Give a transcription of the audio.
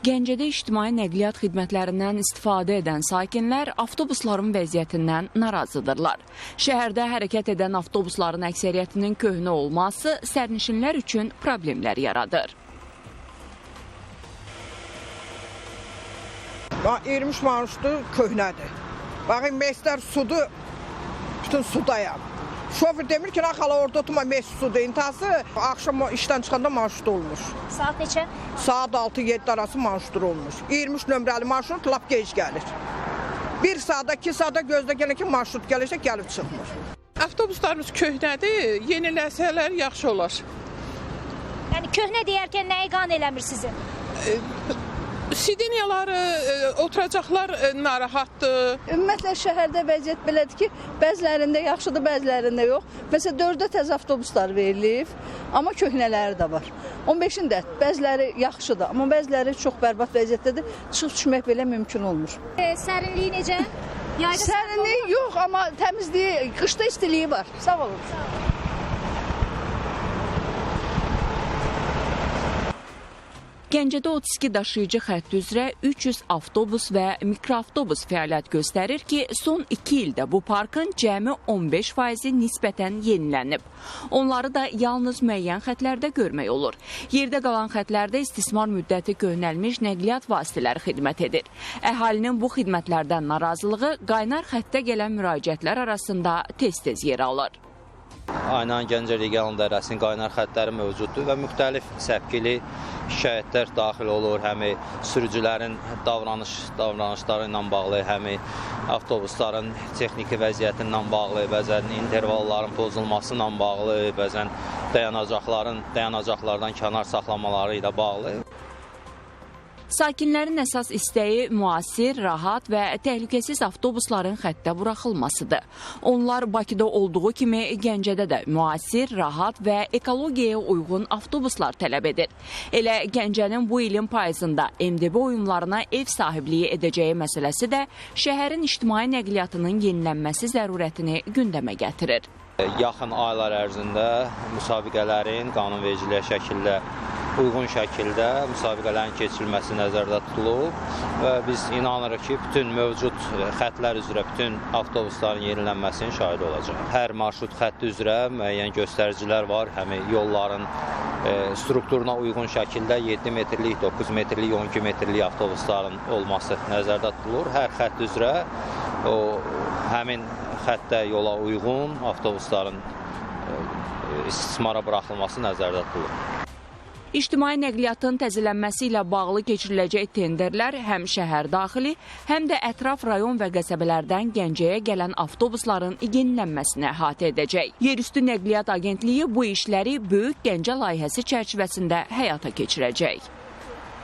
Gəncədə ictimai nəqliyyat xidmətlərindən istifadə edən sakinlər avtobusların vəziyyətindən narazıdırlar. Şəhərdə hərəkət edən avtobusların əksəriyyətinin köhnə olması sərnişinlər üçün problemlər yaradır. 20 manatdır, köhnədir. Baxın, meslər sudur, bütün sudayam. Şoför demir ki, xala orada oturma, mes sudur. İntası axşam işdən çıxanda marşrut olmuş. Saat neçə? Saat 6-7 arası marşrut olmuş. 23 nömrəli marşrut lap gec gəlir. 1 saata, 2 saata gözlə gələn ki, marşrut gəlirsə gəlib çıxmır. Avtobuslarımız köhnədir, yeniləsələr yaxşı olar. Yəni köhnə deyərkən nəyi qan eləmir sizi? Sidiniyaları, oturacaqlar narahatdır. Ümumiyyətlə şəhərdə vəziyyət belədir ki, bəzilərində yaxşıdır, bəzilərində yox. Məsələn, 4-də təzə avtobuslar verilib, amma köhnələri də var. 15-ində bəziləri yaxşıdır, amma bəziləri çox bərbad vəziyyətdədir. Çıxıb düşmək belə mümkün olmur. Sərinliyi necə? Sərinliyi yox, amma təmizliyi, qışda istiliyi var. Sağ olun. Gəncədə 32 daşıyıcı xətt üzrə 300 avtobus və mikroavtobus fəaliyyət göstərir ki, son 2 ildə bu parkın cəmi 15% nisbətən yenilənib. Onları da yalnız müəyyən xətlərdə görmək olur. Yerdə qalan xətlərdə istismar müddəti köhnəlmiş nəqliyyat vasitələri xidmət edir. Əhalinin bu xidmətlərdən narazılığı qaynar xəttə gələn müraciətlər arasında tez-tez yer alır. Aynan Gəncə regional dairəsinin qaynar xəttləri mövcuddur və müxtəlif səpkili şikayətlər daxil olur, həm sürücülərin davranışları ilə bağlı, həm avtobusların texniki vəziyyətindən bağlı, bəzən intervalların pozulması ilə bağlı, bəzən dayanacaqlardan kənar saxlamaları ilə bağlı. Sakinlərin əsas istəyi müasir, rahat və təhlükəsiz avtobusların xəttə buraxılmasıdır. Onlar Bakıda olduğu kimi Gəncədə də müasir, rahat və ekologiyaya uyğun avtobuslar tələb edir. Elə Gəncənin bu ilin payızında MDB oyunlarına ev sahibliyi edəcəyi məsələsi də şəhərin ictimai nəqliyyatının yenilənməsi zərurətini gündəmə gətirir. Yaxın aylar ərzində müsabiqələrin qanunvericiliyə şəkildə uyğun şəkildə müsabiqələrin keçirilməsi nəzərdə tutulub və biz inanırıq ki, bütün mövcud xətlər üzrə bütün avtobusların yenilənməsinin şahidi olacaq. Hər marşrut xətti üzrə müəyyən göstəricilər var, həm yolların strukturuna uyğun şəkildə 7 metrlik, 9 metrlik, 12 metrlik avtobusların olması nəzərdə tutulur. Hər xətt üzrə həmin xəttə yola uyğun avtobusların istismara buraxılması nəzərdə tutulur. İctimai nəqliyyatın təzələnməsi ilə bağlı keçiriləcək tenderlər həm şəhər daxili, həm də ətraf rayon və qəsəbələrdən Gəncəyə gələn avtobusların yenilənməsini əhatə edəcək. Yerüstü Nəqliyyat Agentliyi bu işləri Böyük Gəncə layihəsi çərçivəsində həyata keçirəcək.